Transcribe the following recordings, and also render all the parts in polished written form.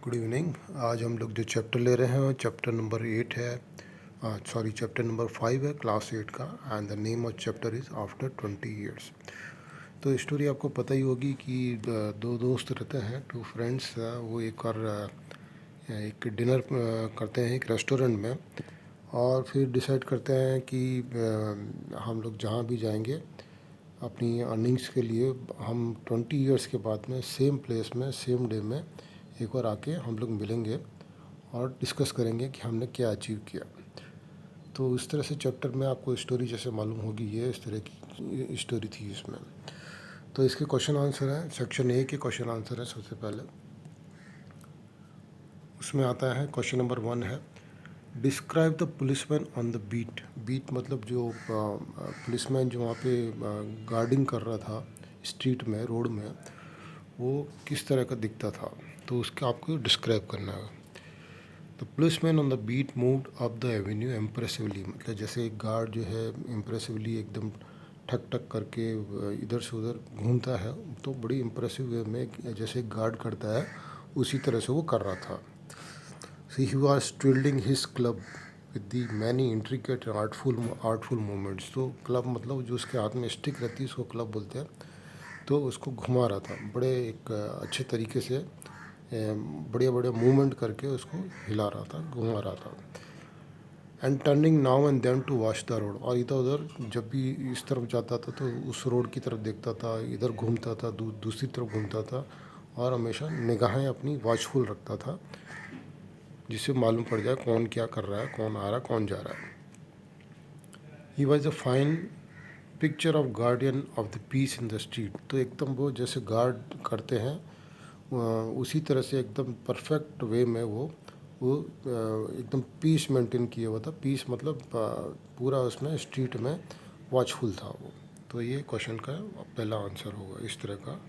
Good evening. आज हम लोग जो चैप्टर ले रहे हैं चैप्टर नंबर 8 है, चैप्टर नंबर 5 है क्लास 8 का। And the name of chapter is after 20 years. तो स्टोरी आपको पता ही होगी कि दो दोस्त रहते हैं, टू फ्रेंड्स। वो एक डिनर करते हैं एक रेस्टोरेंट में, और फिर डिसाइड करते हैं कि हम लोग जहाँ भी जाएंगे अपनी अर्निंग्स के लिए, हम 20 ईयर्स के बाद में सेम प्लेस में सेम डे में एक बार आके हम लोग मिलेंगे और डिस्कस करेंगे कि हमने क्या अचीव किया। तो इस तरह से चैप्टर में आपको स्टोरी जैसे मालूम होगी, ये इस तरह की स्टोरी थी इसमें। तो इसके क्वेश्चन आंसर है, सेक्शन ए के क्वेश्चन आंसर है। सबसे पहले उसमें आता है क्वेश्चन नंबर 1 है, describe the policeman on the beat. Beat मतलब जो पुलिसमैन जो वहाँ पे गार्डिंग कर रहा था स्ट्रीट में, रोड में, वो किस तरह का दिखता था। तो उसका आपको डिस्क्राइब करना है। The policeman on the beat moved up the avenue impressively, मतलब जैसे एक गार्ड जो है इम्प्रेसिवली एकदम ठक ठक करके इधर से उधर घूमता है, तो बड़ी इम्प्रेसिव वे में जैसे एक गार्ड करता है उसी तरह से वो कर रहा था। So he was twirling his club with the many intricate and artful movements। तो क्लब मतलब जो उसके हाथ में स्टिक रहती है उसको क्लब बोलते हैं। तो उसको घुमा रहा था बड़े एक अच्छे तरीके से, बड़े बड़े मूवमेंट करके उसको हिला रहा था, घुमा रहा था। And turning now and then to watch the road, और इधर उधर जब भी इस तरफ जाता था तो उस रोड की तरफ देखता था, इधर घूमता था, दूसरी तरफ घूमता था, और हमेशा निगाहें अपनी वॉचफुल रखता था, जिससे मालूम पड़ जाए कौन क्या कर रहा है, कौन आ रहा है, कौन जा रहा है। He was a fine picture of guardian of the peace in the street. तो एकदम वो जैसे गार्ड करते हैं उसी तरह से एकदम परफेक्ट वे में वो एकदम पीस मेंटेन किया हुआ था। पीस मतलब पूरा उसमें स्ट्रीट में वॉचफुल था वो। तो ये क्वेश्चन का पहला आंसर होगा इस तरह का।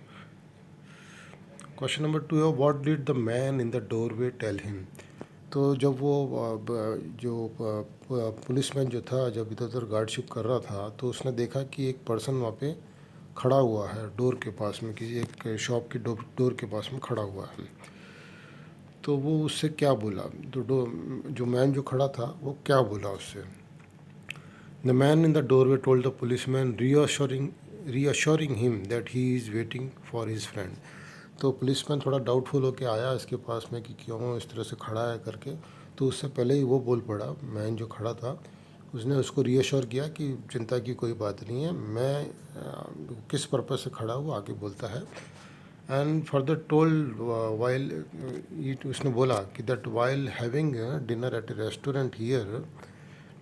क्वेश्चन नंबर 2 है, what did the man in the doorway tell him. तो जब वो जो पुलिसमैन जो था जब इधर उधर गार्डशिप कर रहा था, तो उसने देखा कि एक पर्सन वहाँ पे खड़ा हुआ है डोर के पास में, किसी एक शॉप की डोर के पास में खड़ा हुआ है। तो वो उससे क्या बोला, तो जो मैन जो खड़ा था वो क्या बोला उससे। The man in the doorway told the policeman reassuring him that he is waiting for his friend. तो पुलिसमैन थोड़ा डाउटफुल होके आया इसके पास में कि क्यों इस तरह से खड़ा है करके। तो उससे पहले ही वो बोल पड़ा, मैन जो खड़ा था उसने उसको रीअश्योर किया कि चिंता की कोई बात नहीं है, मैं किस पर्पज़ से खड़ा हूँ आगे बोलता है। एंड फर्दर टोल्ड वाइल, उसने बोला कि that while having dinner eight A restaurant here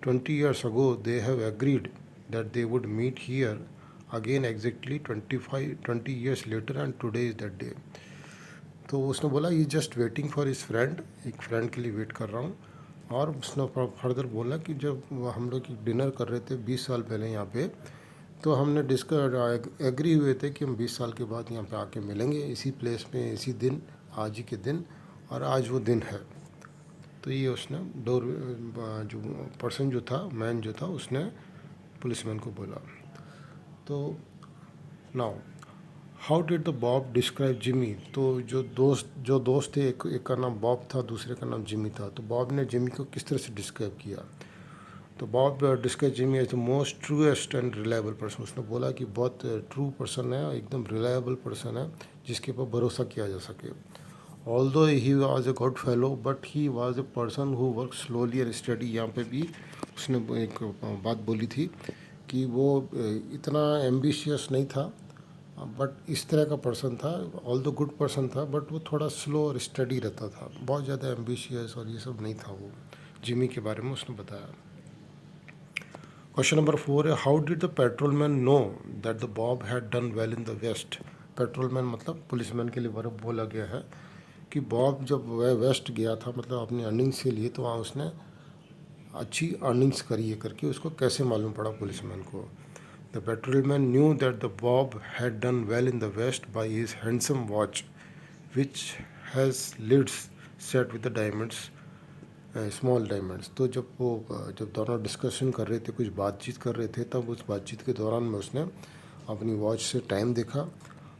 20 years ago they have agreed that they would meet here again exactly 20 years later and today is that day। तो उसने बोला he just waiting for his friend, एक friend के लिए wait कर रहा हूँ। और उसने फर्दर बोला कि जब हम लोग डिनर कर रहे थे 20 साल पहले यहाँ पे, तो हमने डिस्कस एग्री हुए थे कि हम 20 साल के बाद यहाँ पे आके मिलेंगे इसी प्लेस में, इसी दिन, आज ही के दिन, और आज वो दिन है। तो ये उसने डोर जो पर्सन जो था, मैन जो था, उसने पुलिसमैन को बोला। तो now how did the Bob describe Jimmy. तो जो दोस्त थे, एक का नाम बॉब था, दूसरे का नाम जिमी था। तो बॉब ने जिमी को किस तरह से डिस्क्राइब किया। तो Bob describe Jimmy as the most truest and reliable person. उसने बोला कि बहुत ट्रू पर्सन है, एकदम रिलायबल पर्सन है जिसके ऊपर भरोसा किया जा सके। Although he was a good fellow but he was a person who work slowly and study. यहाँ पे भी उसने एक बात बोली थी कि वो इतना एम्बिशियस नहीं था, बट इस तरह का पर्सन था। ऑल्दो गुड पर्सन था बट वो थोड़ा स्लो और स्टडी रहता था, बहुत ज़्यादा एम्बिशियस और ये सब नहीं था वो। जिमी के बारे में उसने बताया। क्वेश्चन नंबर 4 है, how did the patrolman know that the Bob had done well in the west. Patrolman मतलब पुलिसमैन के लिए वर्ब बोला गया है कि बॉब जब वह वेस्ट गया था, मतलब अपनी अर्निंग्स के लिए, तो वहाँ उसने अच्छी अर्निंग्स करी है करके उसको कैसे मालूम पड़ा पुलिसमैन को। The patrolman knew that the Bob had done well in the west by his handsome watch which has lids set with the diamonds, small diamonds. तो जब दोनों डिस्कशन कर रहे थे, कुछ बातचीत कर रहे थे, तब उस बातचीत के दौरान में उसने अपनी वॉच से टाइम देखा,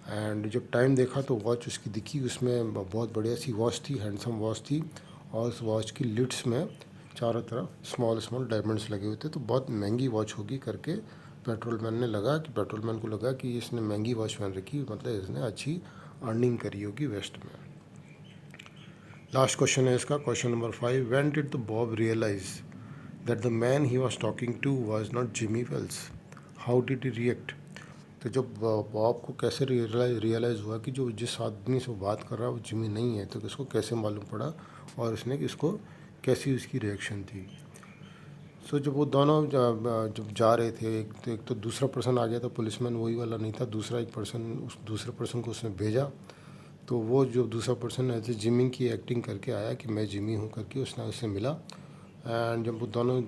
एंड जब टाइम देखा तो वॉच उसकी दिखी, उसमें बहुत बढ़िया सी वॉच थी, हैंडसम वॉच थी, और उस वॉच की लिड्स में चारों तरफ स्मॉल स्मॉल डायमंड्स लगे हुए थे। तो बहुत महंगी वॉच होगी करके पेट्रोलमैन को लगा कि इसने महंगी वॉच पहन रखी, मतलब इसने अच्छी अर्निंग करी होगी वेस्ट में। लास्ट क्वेश्चन है इसका, question number 5। When did the Bob realise that the man he was talking to was not Jimmy Wells, how did he react. तो जब बॉब को कैसे रियलाइज़ हुआ कि जो जिस आदमी से वो बात कर रहा है वो जिमी नहीं है, तो इसको कैसे मालूम पड़ा और उसने इसको कैसी उसकी रिएक्शन थी। सो जब वो दोनों जब जा रहे थे, एक तो दूसरा पर्सन आ गया था, पुलिसमैन वही वाला नहीं था, दूसरा एक पर्सन, उस दूसरे पर्सन को उसने भेजा। तो वो जो दूसरा पर्सन ऐसे जिमी की एक्टिंग करके आया कि मैं जिमी हूँ करके, उसने उससे मिला। एंड जब वो दोनों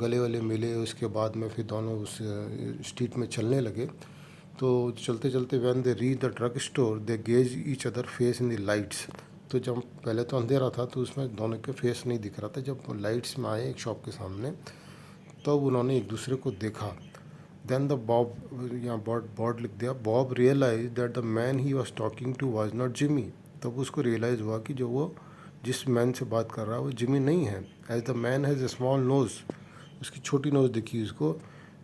गले वले मिले, उसके बाद में फिर दोनों उस स्ट्रीट में चलने लगे। तो चलते चलते when they reach the drug store they gauge each other face in the lights. तो जब पहले तो अंधेरा था तो उसमें दोनों के फेस नहीं दिख रहा था, जब लाइट्स में आए एक शॉप के सामने तो उन्होंने एक दूसरे को देखा। देन द बॉब, यहाँ बॉड लिख दिया, Bob realise that the man he was talking to was not Jimmy. तब उसको रियलाइज़ हुआ कि जो वो जिस मैन से बात कर रहा है वो जिमी नहीं है। As the man has a small nose, उसकी छोटी नोज़ दिखी उसको,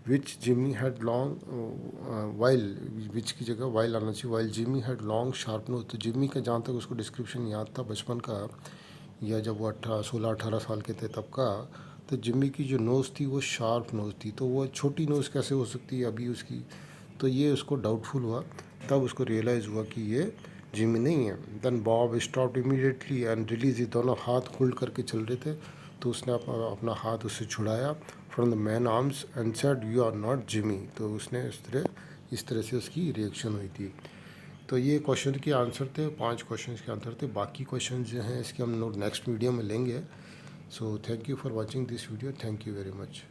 which Jimmy had long while, which की जगह वाइल आना चाहिए, while Jimmy had long sharp nose. तो जिमी का जहाँ तक उसको डिस्क्रिप्शन याद था बचपन का, या जब वो 16-18 साल के थे तब का, तो जिम्मी की जो नोज़ थी वो शार्प नोज़ थी। तो वो छोटी नोज़ कैसे हो सकती है अभी उसकी, तो ये उसको डाउटफुल हुआ। तब उसको रियलाइज़ हुआ कि ये जिम्मी नहीं है। Then Bob stopped immediately and release, ये दोनों हाथ होल्ड करके चल रहे थे, तो उसने अपना हाथ उससे छुड़ाया from the man arms and said you are not Jimmy. तो उसने इस तरह से उसकी रिएक्शन हुई थी। तो ये क्वेश्चन के आंसर थे, 5 क्वेश्चन के आंसर थे। बाकी क्वेश्चन जो हैं इसके हम लोग नेक्स्ट वीडियो में लेंगे। So thank you for watching this video, thank you very much.